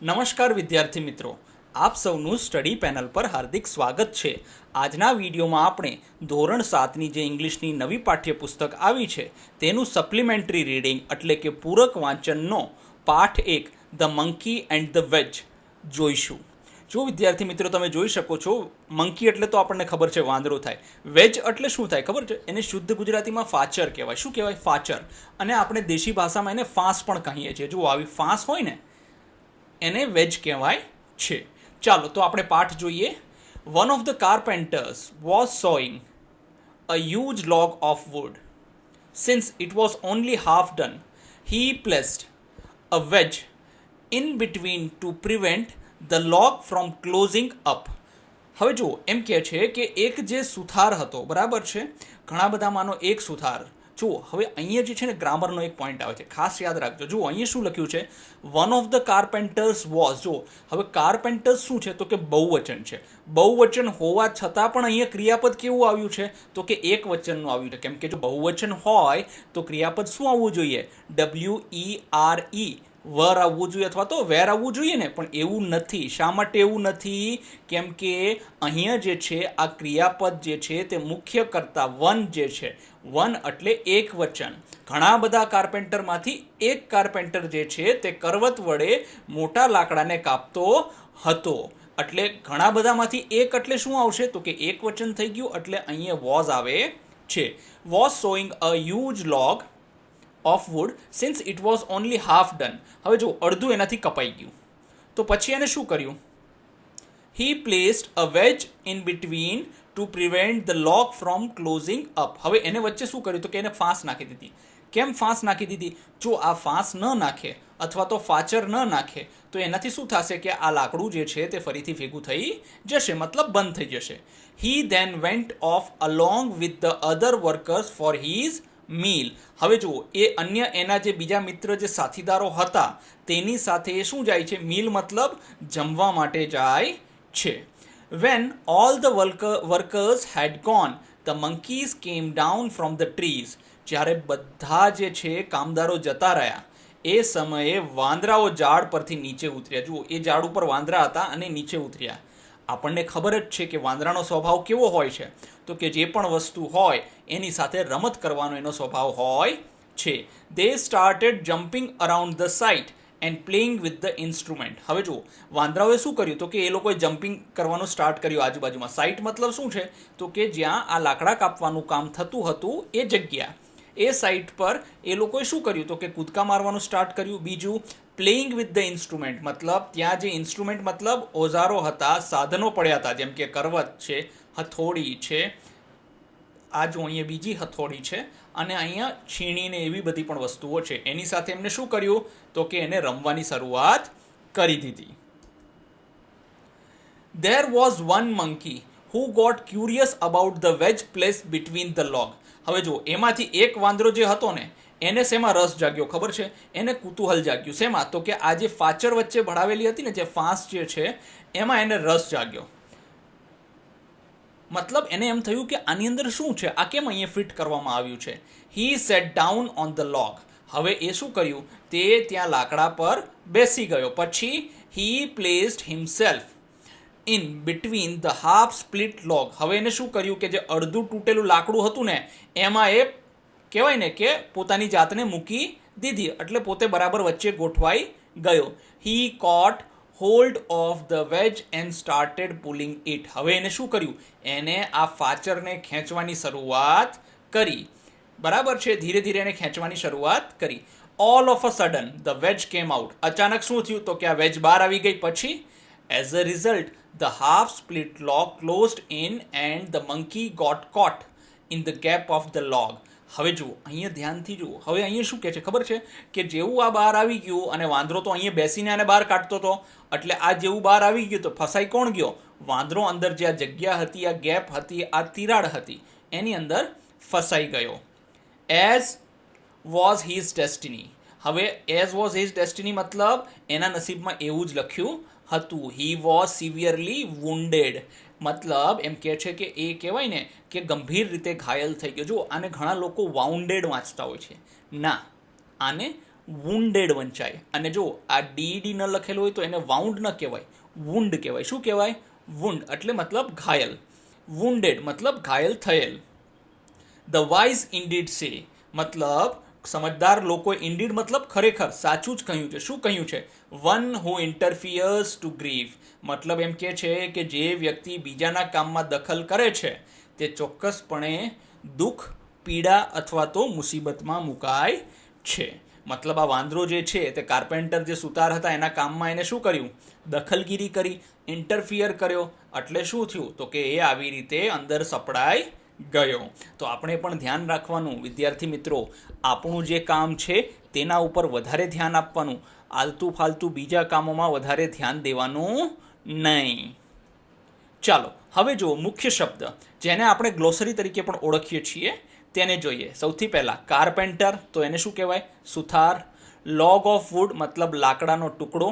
નમસ્કાર વિદ્યાર્થી મિત્રો, આપ સૌનું સ્ટડી પેનલ પર હાર્દિક સ્વાગત છે. આજના વિડીયોમાં આપણે ધોરણ 7ની જે ઇંગ્લિશની નવી પાઠ્યપુસ્તક આવી છે તેનું સપ્લિમેન્ટરી રીડિંગ એટલે કે પૂરક વાંચનનો પાઠ 1 the monkey and the veg જોઈશું. જો વિદ્યાર્થી મિત્રો તમે જોઈ શકો છો, મંકી એટલે તો આપણને ખબર છે વાંદરો થાય. વેજ એટલે શું થાય ખબર છે? એને શુદ્ધ ગુજરાતીમાં ફાચર કહેવાય. શું કહેવાય? ફાચર. અને આપણે દેશી ભાષામાં એને ફાંસ પણ કહીએ છીએ. જો આવી ફાંસ હોય ને એને વેજ કહેવાય છે. ચાલો તો આપણે પાઠ જોઈએ. One of the carpenters was sawing a huge log of wood. Since it was only half done, he placed a wedge in between to prevent the log from closing up. હવે જુઓ, એમ કહે છે કે એક જે સુથાર હતો, બરાબર છે, ઘણા બધામાંનો એક સુથાર. જુઓ, હવે અહીંયા જે છે ને ગ્રામરનો એક પોઈન્ટ આવે છે, ખાસ યાદ રાખજો. જુઓ અહીંયા શું લખ્યું છે? One of the carpenters was. જુઓ, હવે કાર્પેન્ટર્સ શું છે? તો કે બહુવચન છે. બહુવચન હોવા છતાં પણ અહીંયા ક્રિયાપદ કેવું આવ્યું છે? તો કે એક વચનનું આવ્યું છે. કેમ કે જો બહુવચન હોય તો ક્રિયાપદ શું આવવું જોઈએ? WERE, વર આવવું જોઈએ અથવા તો વેર આવવું જોઈએ ને, પણ એવું નથી. શા માટે એવું નથી? કેમ કે અહીંયા જે છે આ ક્રિયાપદ જે છે તે મુખ્ય કરતા વન જે છે, વન એટલે એક વચન. ઘણા બધા કાર્પેન્ટરમાંથી એક કાર્પેન્ટર જે છે તે કરવત વડે મોટા લાકડાને કાપતો હતો. એટલે ઘણા બધામાંથી એક એટલે શું આવશે? તો કે એક વચન થઈ ગયું, એટલે અહીંયા વોઝ આવે છે. Was sawing a huge log of wood since it was only half done. હવે જો અડધું એનાથી કપાઈ ગયું, તો પછી એને શું કર્યું? He placed a wedge in between to prevent the log from closing up. હવે એને વચ્ચે શું કર્યું? તો કે એને ફાંસ નાખી દીધી. કેમ ફાંસ નાખી દીધી? જો આ ફાંસ ન નાખે અથવા તો ફાચર ન નાખે તો એનાથી શું થશે કે આ લાકડું જે છે તે ફરીથી ભેગું થઈ જશે, મતલબ બંધ થઈ જશે. He then went off along with the other workers for his meal. હવે જુઓ, એ અન્ય એના જે બીજા મિત્ર જે સાથીદારો હતા તેની સાથે એ શું જાય છે? મીલ મતલબ જમવા માટે જાય છે. When all the workers had gone the monkeys came down from the trees. જ્યારે બધા જે છે કામદારો જતા રહ્યા એ સમયે વાંદરાઓ ઝાડ પરથી નીચે ઉતર્યા. જુઓ, એ ઝાડ ઉપર વાંદરા હતા અને નીચે ઉતર્યા. આપણને ખબર જ છે કે વાંદરાનો સ્વભાવ કેવો હોય છે? તો કે જે પણ વસ્તુ હોય એની સાથે રમત કરવાનો એનો સ્વભાવ હોય છે. દે started jumping around the site and playing with the instrument. હવે જુઓ, વાંદરાઓએ શું કર્યું? તો કે એ લોકોએ જમ્પિંગ કરવાનું સ્ટાર્ટ કર્યું આજુબાજુમાં. સાઇટ મતલબ શું છે? તો કે જ્યાં આ લાકડા કાપવાનું કામ થતું હતું એ જગ્યા, એ સાઇટ પર એ લોકોએ શું કર્યું? તો કે કૂદકા મારવાનું સ્ટાર્ટ કર્યું. બીજું, પ્લેઇંગ વિથ ધ ઇન્સ્ટ્રુમેન્ટ મતલબ ત્યાં જે ઇન્સ્ટ્રુમેન્ટ મતલબ ઓજારો હતા, સાધનો પડ્યા હતા, જેમ કે કરવત છે, હથોડી છે, આ જો અહીંયા બીજી હથોડી છે, અને અહીંયા છીણીને એવી બધી પણ વસ્તુઓ છે. એની સાથે એમને શું કર્યું? તો કે એને રમવાની શરૂઆત કરી દીધી. There was one monkey who got curious about the wedge placed between the log. હવે જુઓ, એમાંથી એક વાંદરો જે હતો ને એને શેમાં રસ જાગ્યો ખબર છે? એને કુતૂહલ જાગ્યું. શેમાં? તો કે આ જે ફાચર વચ્ચે ભળાવેલી હતી ને, જે ફાંસ જે છે એમાં એને રસ જાગ્યો. મતલબ એને એમ થયું કે આની અંદર શું છે, આ કેમ અહીંયા ફિટ કરવામાં આવ્યું છે. He sat down on the log. હવે એ શું કર્યું? તે ત્યાં લાકડા પર બેસી ગયો. પછી he placed himself in between the half split log. હવે એને શું કર્યું કે જે અડધું તૂટેલું લાકડું હતું ને એમાં એ કહેવાય ને કે પોતાની જાતને મૂકી દીધી, એટલે પોતે બરાબર વચ્ચે ગોઠવાઈ ગયો. He caught hold of the wedge and started pulling it. હવે એને શું કર્યું? એને આ ફાચરને ખેંચવાની શરૂઆત કરી. બરાબર છે, ધીરે ધીરે એને ખેંચવાની શરૂઆત કરી. All of a sudden the veg came out. અચાનક શું થયું? તો કે આ વેજ બહાર આવી ગઈ. પછી as a result the half split log closed in and the monkey got caught in the gap of the log. હવે જુઓ, અહીંયા ધ્યાનથી જુઓ. હવે અહીંયા શું કહે છે ખબર છે? કે જેવું આ બહાર આવી ગયું અને વાંદરો તો અહીંયા બેસીને આને બહાર કાઢતો હતો, એટલે આ જેવું બહાર આવી ગયું તો ફસાઈ કોણ ગયો? વાંદરો અંદર જે આ જગ્યા હતી, આ ગેપ હતી, આ તિરાડ હતી, એની અંદર ફસાઈ ગયો. As was his destiny. હવે એઝ વોઝ હિઝ ડેસ્ટિની મતલબ એના નસીબમાં એવું જ લખ્યું હતું. હી વોઝ સિવિયરલી વુન્ડેડ મતલબ એમ કહે છે કે એ કહેવાય ને કે ગંભીર રીતે ઘાયલ થઈ ગયો. જો આને ઘણા લોકો વાઉન્ડેડ વાંચતા હોય છે. ના, આને વુન્ડેડ વંચાય. અને જો આ ડીડી ન લખેલું હોય તો એને વાઉન્ડ ન કહેવાય, વુન્ડ કહેવાય. શું કહેવાય? વુન્ડ એટલે મતલબ ઘાયલ. વુન્ડેડ મતલબ ઘાયલ થયેલ. ધ વાઇઝ ઇન્ડીડ સે મતલબ સમજદાર લોકોએ ઇન્ડીડ મતલબ ખરેખર સાચું જ કહ્યું છે. શું કહ્યું છે? વન હુ ઇન્ટરફિયર્સ ટુ ગ્રીફ મતલબ એમ કહે છે કે જે વ્યક્તિ બીજાના કામમાં દખલ કરે છે તે ચોક્કસપણે દુઃખ, પીડા અથવા તો મુસીબતમાં મુકાય છે. મતલબ આ વાંદરો જે છે તે કાર્પેન્ટર જે સુતાર હતા એના કામમાં એને શું કર્યું? દખલગીરી કરી, ઇન્ટરફિયર કર્યો. એટલે શું થયું? તો કે એ આવી રીતે અંદર સપડાઈ ગયો. તો આપણે પણ ધ્યાન રાખવાનું વિદ્યાર્થી મિત્રો, આપણું જે કામ છે તેના ઉપર વધારે ધ્યાન આપવાનું, આલતુ ફાલતુ બીજા કામોમાં વધારે ધ્યાન દેવાનું નહીં. ચાલો હવે જુઓ મુખ્ય શબ્દ જેને આપણે ગ્લોસરી તરીકે પણ ઓળખીએ છીએ તેને જોઈએ. સૌથી પહેલાં કાર્પેન્ટર, તો એને શું કહેવાય? સુથાર. લોગ ઓફ વુડ મતલબ લાકડાનો ટુકડો,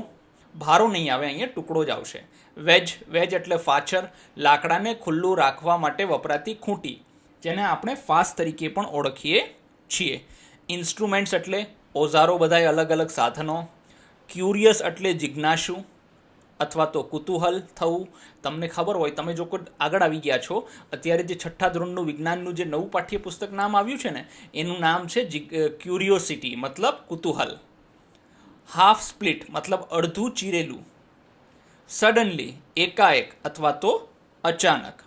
ભારો નહીં આવે, અહીંયા ટુકડો જ આવશે. વેજ, વેજ એટલે ફાચર, લાકડાને ખુલ્લું રાખવા માટે વપરાતી ખૂંટી જેને આપણે ફાસ તરીકે પણ ઓળખીએ છીએ. ઇન્સ્ટ્રુમેન્ટ્સ એટલે ઓજારો, બધાય અલગ અલગ સાધનો. ક્યુરિયસ એટલે જિજ્ઞાસુ અથવા તો કુતૂહલ થવું. તમને ખબર હોય, તમે જો કોઈ આગળ આવી ગયા છો, અત્યારે જે છઠ્ઠા ધોરણનું વિજ્ઞાનનું જે નવું પાઠ્યપુસ્તક નામ આવ્યું છે ને એનું નામ છે ક્યુરિયોસિટી મતલબ કુતૂહલ. હાફ સ્પ્લિટ મતલબ અડધું ચીરેલું. સડનલી એકાએક અથવા તો અચાનક.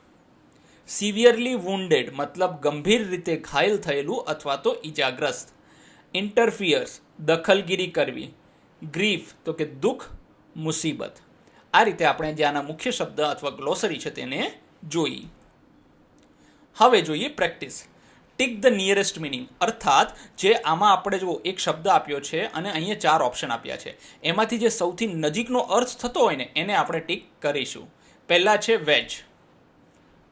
સિવિયરલી વુન્ડેડ મતલબ ગંભીર રીતે ઘાયલ થયેલું અથવા તો ઈજાગ્રસ્ત. ઇન્ટરફિયર્સ દખલગીરી કરવી. ગ્રીફ તો કે દુઃખ, મુસીબત. આ રીતે આપણે જે આના મુખ્ય શબ્દ અથવા ગ્લોસરી છે તેને જોઈ. હવે જોઈએ practice. Tick the nearest meaning અર્થાત જે આમાં આપણે જો એક શબ્દ આપ્યો છે અને અહીંયા 4 ઓપ્શન આપ્યા છે એમાંથી જે સૌથી નજીકનો અર્થ થતો હોય ને એને આપણે ટીક કરીશું. પહેલા છે વેજ.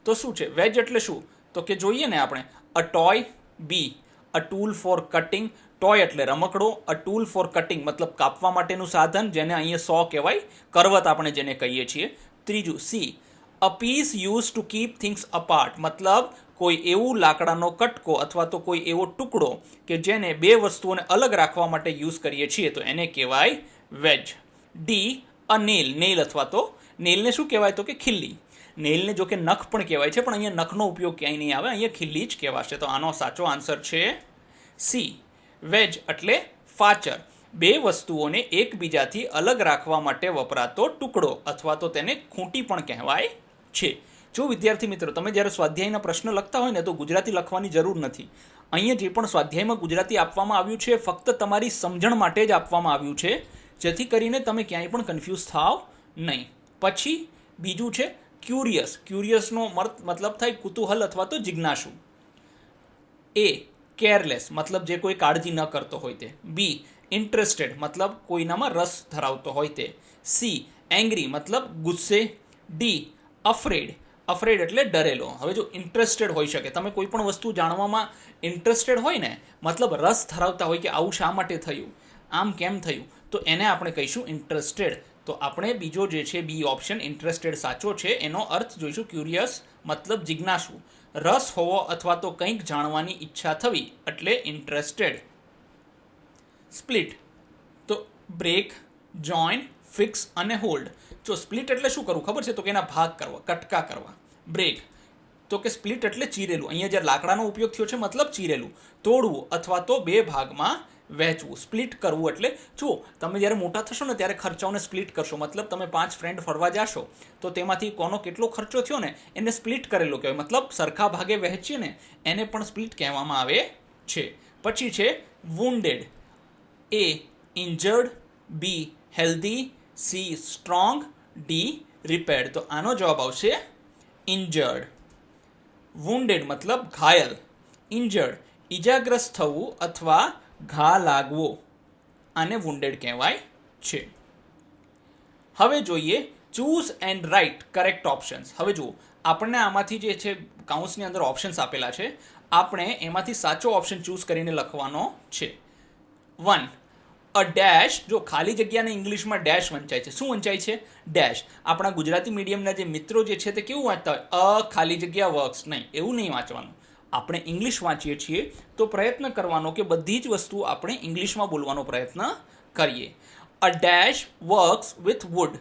તો શું છે વેજ એટલે શું? તો કે જોઈએ ને આપણે a toy. B a tool for cutting. Toy એટલે રમકડો. અ ટૂલ ફોર કટિંગ મતલબ કાપવા માટેનું સાધન જેને અહીંયા સો કહેવાય, કરવત આપણે જેને કહીએ છીએ. ત્રીજું C a piece use to keep things apart મતલબ કોઈ એવું લાકડાનો કટકો અથવા તો કોઈ એવો ટુકડો કે જેને બે વસ્તુઓને અલગ રાખવા માટે યુઝ કરીએ છીએ તો એને કહેવાય વેજ. ડી અ નેલ. નેલ અથવા તો નેલને શું કહેવાય? તો કે ખિલ્લી. નેલને જો કે નખ પણ કહેવાય છે પણ અહીંયા નખનો ઉપયોગ ક્યાંય નહીં આવે, અહીંયા ખિલ્લી જ કહેવાશે. તો આનો સાચો આન્સર છે સી. વેજ એટલે ફાચર, બે વસ્તુઓને એકબીજાથી અલગ રાખવા માટે વપરાતો ટુકડો અથવા તો તેને ખૂંટી પણ કહેવાય છે. જો વિદ્યાર્થી મિત્રો તમે જ્યારે સ્વાધ્યાયના પ્રશ્ન લખતા હોય ને તો ગુજરાતી લખવાની જરૂર નથી. અહીંયા જે પણ સ્વાધ્યાયમાં ગુજરાતી આપવામાં આવ્યું છે ફક્ત તમારી સમજણ માટે જ આપવામાં આવ્યું છે, જેથી કરીને તમે ક્યાંય પણ કન્ફ્યુઝ થાવ નહીં. પછી બીજું છે ક્યુરિયસ. ક્યુરિયસનો મતલબ થાય કુતૂહલ અથવા તો જિજ્ઞાસુ. એ કેરલેસ મતલબ જે કોઈ કાળજી ન કરતો હોય તે. બી ઇન્ટરેસ્ટેડ મતલબ કોઈનામાં રસ ધરાવતો હોય તે. સી એંગ્રી મતલબ ગુસ્સે. D afraid. અફ્રેડ એટલે ડરેલો. હવે જો ઇન્ટરેસ્ટેડ હોઈ શકે, તમે કોઈ પણ વસ્તુ જાણવામાં ઇન્ટરેસ્ટેડ હોય ને મતલબ રસ ધરાવતા હોય કે આવું શા માટે થયું, આમ કેમ થયું, તો એને આપણે કહીશું ઇન્ટરેસ્ટેડ. તો આપણે બીજો જે છે બી ઓપ્શન ઇન્ટરેસ્ટેડ સાચો છે. એનો અર્થ જોઈશું ક્યુરિયસ મતલબ જિજ્ઞાસુ, રસ હોવો અથવા તો કંઈક જાણવાની ઈચ્છા થવી એટલે ઇન્ટરેસ્ટેડ. સ્પ્લિટ તો બ્રેક, જોઈન, ફિક્સ અને હોલ્ડ. જો સ્પ્લિટ એટલે શું કરવું ખબર છે? તો કે એના ભાગ કરવા, કટકા કરવા. બ્રેક તો કે સ્પ્લિટ એટલે ચીરેલું. અહીંયા જ્યારે લાકડાનો ઉપયોગ થયો છે મતલબ ચીરેલું. તોડવું અથવા તો બે ભાગમાં વહેંચવું. સ્પ્લિટ કરવું એટલે જો તમે જ્યારે મોટા થશો ને ત્યારે ખર્ચાઓને સ્પ્લિટ કરશો. મતલબ તમે 5 ફ્રેન્ડ ફરવા જાશો તો તેમાંથી કોનો કેટલો ખર્ચો થયો ને એને સ્પ્લિટ કરેલો કહેવાય. મતલબ સરખા ભાગે વહેંચીએ ને એને પણ સ્પ્લિટ કહેવામાં આવે છે. પછી છે wounded. A injured. B healthy. C strong. D repaired. તો આનો જવાબ આવશે ઇન્જર્ડ. વુન્ડેડ મતલબ ઘાયલ. ઇન્જર્ડ ઈજાગ્રસ્ત થવું અથવા ઘા લાગવો, આને વુન્ડેડ કહેવાય છે. હવે જોઈએ choose and write correct options. હવે જુઓ આપણને આમાંથી જે છે કાઉન્સની અંદર ઓપ્શન્સ આપેલા છે, આપણે એમાંથી સાચો ઓપ્શન ચૂઝ કરીને લખવાનો છે. 1 અ ડેશ. જો ખાલી જગ્યાને ઇંગ્લિશમાં ડેશ વંચાય છે. શું વંચાય છે? ડેશ. આપણા ગુજરાતી મીડિયમના જે મિત્રો જે છે તે કેવું વાંચતા હોય? અ ખાલી જગ્યા વર્ક્સ. નહીં, એવું નહીં વાંચવાનું. આપણે ઇંગ્લિશ વાંચીએ છીએ તો પ્રયત્ન કરવાનો કે બધી જ વસ્તુ આપણે ઇંગ્લિશમાં બોલવાનો પ્રયત્ન કરીએ. A dash works with wood.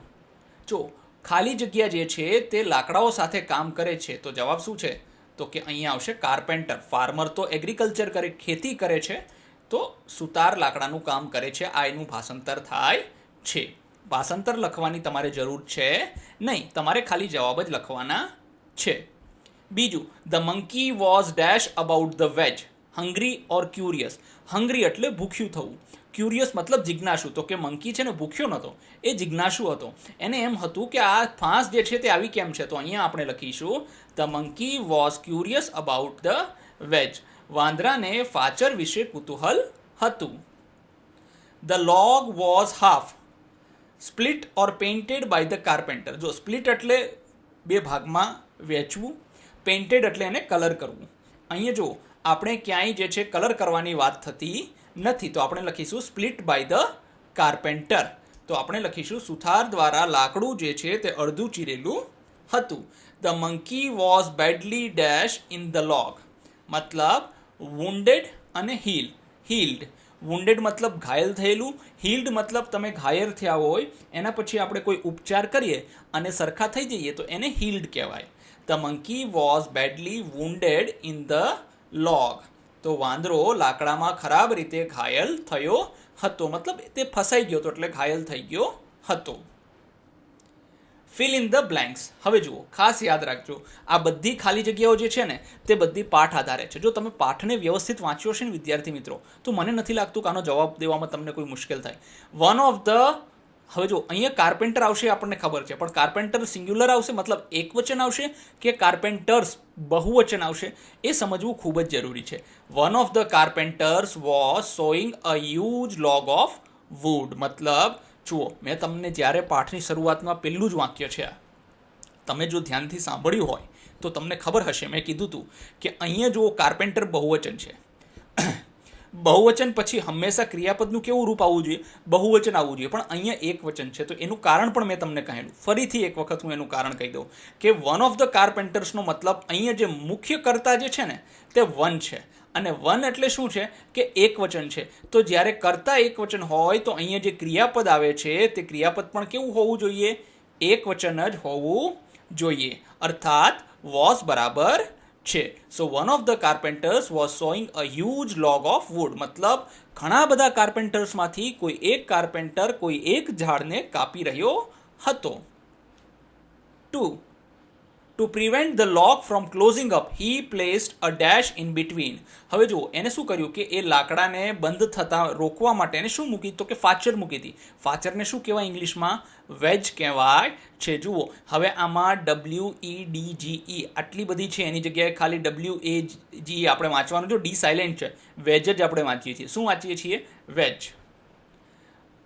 જો ખાલી જગ્યા જે છે તે લાકડાઓ સાથે કામ કરે છે તો જવાબ શું છે? તો કે અહીંયા આવશે કાર્પેન્ટર. ફાર્મર તો એગ્રીકલ્ચર કરે, ખેતી કરે છે, તો સુતાર લાકડાનું કામ કરે છે. આ એનું ભાષાંતર થાય છે. ભાષાંતર લખવાની તમારે જરૂર છે નહીં, તમારે ખાલી જવાબ જ લખવાના છે. બીજું, the monkey was dash about the veg. Hungry or curious. Hungry એટલે ભૂખ્યું થવું, ક્યુરિયસ મતલબ જિજ્ઞાસુ. તો કે મંકી છે ને ભૂખ્યો નહોતો, એ જિજ્ઞાસુ હતો. એને એમ હતું કે આ ફાંસ જે છે તે આવી કેમ છે. તો અહીંયા આપણે લખીશું the monkey was curious about the wedge. વાંદરાને ફાચર વિશે કુતૂહલ હતું. The log was half split or painted by the carpenter. જો સ્પ્લિટ એટલે બે ભાગમાં વહેંચવું, પેઇન્ટેડ એટલે એને કલર કરવું. અહીંયા જો આપણે ક્યાંય જે છે કલર કરવાની વાત થતી નથી, તો આપણે લખીશું સ્પ્લિટ બાય ધ કાર્પેન્ટર. તો આપણે લખીશું સુથાર દ્વારા લાકડું જે છે તે અડધું ચીરેલું હતું. The monkey was badly dash in the log. મતલબ વુન્ડેડ અને હીલ્ડ. વુન્ડેડ મતલબ ઘાયલ થયેલું, હીલ્ડ મતલબ તમે ઘાયલ થયા હોય એના પછી આપણે કોઈ ઉપચાર કરીએ અને સરખા થઈ જઈએ તો એને હીલ્ડ કહેવાય. The monkey was badly wounded in the log. તો વાંદરો લાકડામાં ખરાબ રીતે ઘાયલ થયો હતો, મતલબ તે ફસાઈ ગયો હતો એટલે ઘાયલ થઈ ગયો હતો. Fill in the blanks. હવે જુઓ, ખાસ યાદ રાખજો, આ બધી ખાલી જગ્યાઓ જે છે ને તે બધી પાઠ આધારે છે. જો તમે પાઠને વ્યવસ્થિત વાંચ્યો હશે ને વિદ્યાર્થી મિત્રો, તો મને નથી લાગતું કે આનો જવાબ દેવામાં તમને કોઈ મુશ્કેલ થાય. વન ઓફ ધ, હવે જો અહીંયા કાર્પેન્ટર આવશે આપણને ખબર છે, પણ કાર્પેન્ટર સિંગ્યુલર આવશે મતલબ એક વચન આવશે કે કાર્પેન્ટર્સ બહુવચન આવશે એ સમજવું ખૂબ જ જરૂરી છે. One of the carpenters was sawing a huge log of wood. મતલબ જુઓ, મેં તમને જ્યારે પાઠની શરૂઆતમાં પહેલું જ વાક્ય છે, તમે જો ધ્યાનથી સાંભળ્યું હોય તો તમને ખબર હશે, મેં કીધું હતું કે અહીંયા જુઓ કાર્પેન્ટર બહુવચન છે. બહુવચન પછી હંમેશા ક્રિયાપદનું કેવું રૂપ આવવું જોઈએ? બહુવચન આવવું જોઈએ, પણ અહીંયા એક વચન છે. તો એનું કારણ પણ મેં તમને કહેલું. ફરીથી એક વખત હું એનું કારણ કહી દઉં કે વન ઓફ ધ કાર્પેન્ટર્સનો મતલબ અહીંયા જે મુખ્ય કર્તા જે છે ને તે વન છે, અને વન એટલે શું છે કે એક વચન છે. તો જ્યારે કર્તા એક વચન હોય તો અહીંયા જે ક્રિયાપદ આવે છે તે ક્રિયાપદ પણ કેવું હોવું જોઈએ? એક વચન જ હોવું જોઈએ. અર્થાત વોઝ બરાબર છે. So one of the carpenters was sawing a huge log of wood. મતલબ ઘણા બધા કાર્પેન્ટર્સમાંથી કોઈ એક કાર્પેન્ટર કોઈ એક ઝાડને કાપી રહ્યો હતો. Two prevent the log from closing up he placed a dash in between. હવે જુઓ, એને શું કર્યું કે એ લાકડાને બંધ થતાં રોકવા માટે એને શું મૂકી? તો કે ફાચર મૂકી હતી. ફાચરને શું કહેવાય ઇંગ્લિશમાં? વેજ કહેવાય છે. જુઓ, હવે આમાં WEDGE આટલી બધી છે, એની જગ્યાએ ખાલી WAGE આપણે વાંચવાનું. જો ડી સાયલેન્ટ છે, વેજ જ આપણે વાંચીએ છીએ. શું વાંચીએ છીએ? Veg.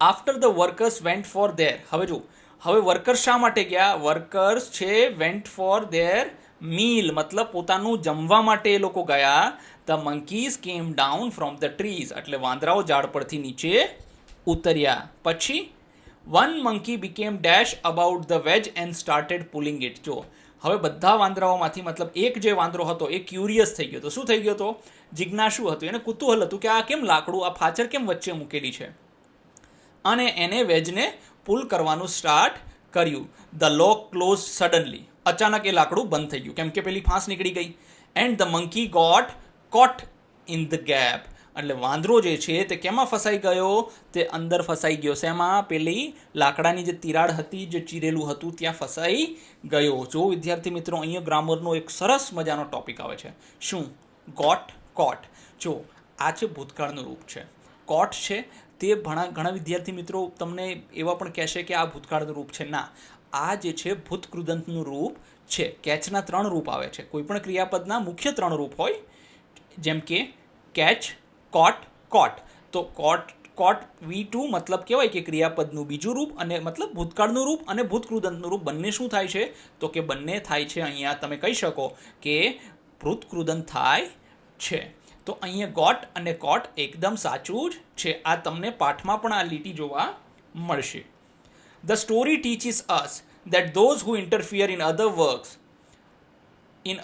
After the workers went for there. હવે જુઓ, હવે વર્કર્સ શા માટે ગયા? વર્કર્સ છે વેન્ટ ફોર ધેર મીલ, મતલબ પોતાનું જમવા માટે એ લોકો ગયા. The monkeys came down from the trees, એટલે વાંદરાઓ ઝાડ પરથી નીચે ઉતર્યા. પછી one monkey became dash about the wedge and started pulling it. જો હવે બધા વાંદરાઓમાંથી મતલબ એક જે વાંદરો હતો એ ક્યુરિયસ થઈ ગયો હતો. શું થઈ ગયો હતો? જિજ્ઞાસુ હતું. એને કુતૂહલ હતું કે આ કેમ લાકડું, આ ફાચર કેમ વચ્ચે મૂકેલી છે, અને એને વેજને પુલ કરવાનું સ્ટાર્ટ કર્યું. The log close suddenly. અચાનક એ લાકડું બંધ થઈ ગયું કેમ કે પેલી ફાંસ નીકળી ગઈ. And the monkey got caught in the gap. એટલે વાંદરો જે છે તે કેમાં ફસાઈ ગયો? તે અંદર ફસાઈ ગયો. શેમાં? પેલી લાકડાની જે તિરાડ હતી, જે ચીરેલું હતું ત્યાં ફસાઈ ગયો. જો વિદ્યાર્થી મિત્રો, અહીંયા ગ્રામરનો એક સરસ મજાનો ટોપિક આવે છે. શું? ગોટ, કોટ. જો આ છે ભૂતકાળનું રૂપ છે. કોટ છે તે ઘણા વિદ્યાર્થી મિત્રો તમને એવા પણ કહેશે કે આ ભૂતકાળનું રૂપ છે. ના, આ જે છે ભૂતકૃદંતનું રૂપ છે. કેચના 3 રૂપ આવે છે. કોઈ પણ ક્રિયાપદના મુખ્ય 3 રૂપ હોય, જેમ કે કેચ, કોટ, કોટ. તો કોટ V2 મતલબ કહેવાય કે ક્રિયાપદનું બીજું રૂપ, અને મતલબ ભૂતકાળનું રૂપ અને ભૂતકૃદંતનું રૂપ બંને શું થાય છે? તો કે બંને થાય છે. અહીંયા તમે કહી શકો કે ભૂતકૃદંત થાય છે. તો અહીંયા ગોટ અને કોટ એકદમ સાચું જ છે. આ તમને પાઠમાં પણ આ લીટી જોવા મળશે. The story teaches us that those who interfere in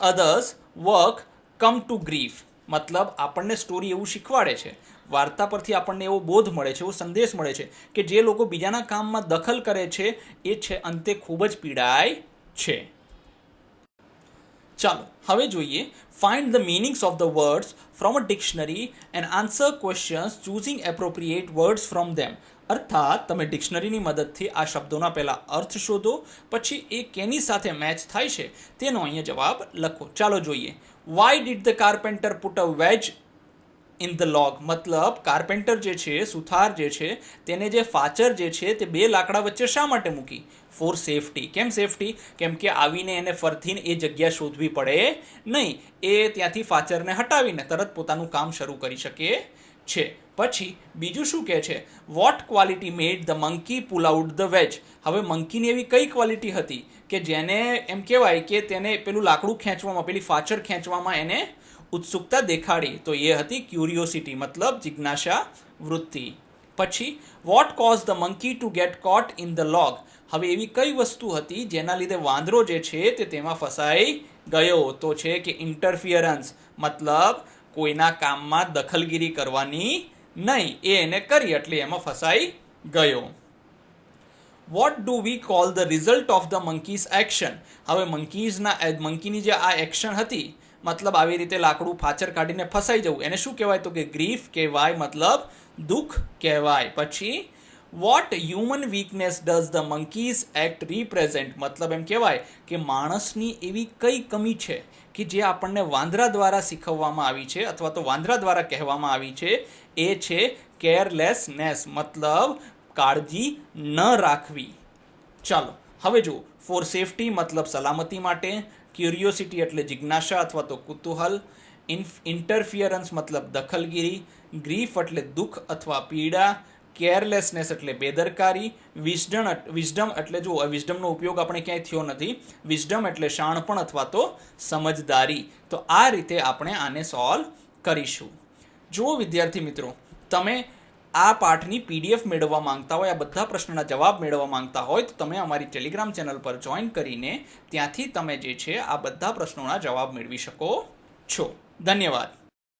others work come to grief મતલબ આપણને સ્ટોરી એવું શીખવાડે છે, વાર્તા પરથી આપણને એવો બોધ મળે છે, એવો સંદેશ મળે છે કે જે લોકો બીજાના કામમાં દખલ કરે છે એ છે અંતે ખૂબ જ પીડાય છે. ચાલો હવે જોઈએ find the meanings of the words from a dictionary and answer questions choosing appropriate words from them. અર્થાત તમે ડિક્શનરીની મદદથી આ શબ્દોના પહેલા અર્થ શોધો, પછી એ કેની સાથે મેચ થાય છે તેનો અહીંયા જવાબ લખો. ચાલો જોઈએ. Why did the carpenter put a wedge in the log મતલબ કાર્પેન્ટર જે છે, સુથાર જે છે, તેને જે ફાચર જે છે તે બે લાકડા વચ્ચે શા માટે મૂકી? For safety. કેમ સેફટી? કેમ કે આવીને એને ફરથીને એ જગ્યા શોધવી પડે નહીં, એ ત્યાંથી ફાચરને હટાવીને તરત પોતાનું કામ શરૂ કરી શકે છે. પછી બીજું શું કહે છે? What quality made the monkey pull out the wedge. હવે મંકીની એવી કઈ ક્વોલિટી હતી કે જેને એમ કહેવાય કે તેને પેલું લાકડું ખેંચવામાં, પેલી ફાચર ખેંચવામાં એને ઉત્સુકતા દેખાડી? તો એ હતી ક્યુરિયોસિટી મતલબ જિજ્ઞાસા વૃત્તિ. પછી what cause the monkey to get caught in the log. હવે એવી કઈ વસ્તુ હતી જેના લીધે વાંદરો જે છે તે તેમાં ફસાઈ ગયો? તો છે કે ઇન્ટરફિયરન્સ મતલબ કોઈના કામમાં દખલગીરી કરવાની નહીં, એ એને કરી એટલે એમાં ફસાઈ ગયો. What do we call the result of the monkeys action. હવે મંકીની જે આ એક્શન હતી મતલબ આવી રીતે લાકડું ફાચર કાઢીને ફસાઈ જવું, એને શું કહેવાય? તો કે ગ્રીફ કહેવાય મતલબ દુઃખ કહેવાય. પછી what human weakness does the monkey's act represent મતલબ એમ કહેવાય કે માણસની એવી કઈ કમી છે કે જે આપણને વાંદરા દ્વારા શીખવવામાં આવી છે અથવા તો વાંદરા દ્વારા કહેવામાં આવી છે, એ છે કેરલેસનેસ મતલબ કાળજી ન રાખવી. ચાલો હવે જુઓ. ફોર સેફટી મતલબ સલામતી માટે, ક્યુરિયોસિટી એટલે જિજ્ઞાસા અથવા તો કુતૂહલ, ઇન્ટરફિયરન્સ મતલબ દખલગીરી, ગ્રીફ એટલે દુઃખ અથવા પીડા, કેરલેસનેસ એટલે બેદરકારી, વિઝડમ એટલે જુઓ વિઝડમનો ઉપયોગ આપણે ક્યાંય થયો નથી, વિઝડમ એટલે શાણપણ અથવા તો સમજદારી. તો આ રીતે આપણે આને સોલ્વ કરીશું. જુઓ વિદ્યાર્થી મિત્રો, તમે આ પાઠની PDF મેળવવા માંગતા હોય, આ બધા પ્રશ્નોના જવાબ મેળવવા માંગતા હોય તો તમે અમારી ટેલિગ્રામ ચેનલ પર જોઈન કરીને ત્યાંથી તમે જે છે આ બધા પ્રશ્નોના જવાબ મેળવી શકો છો. ધન્યવાદ.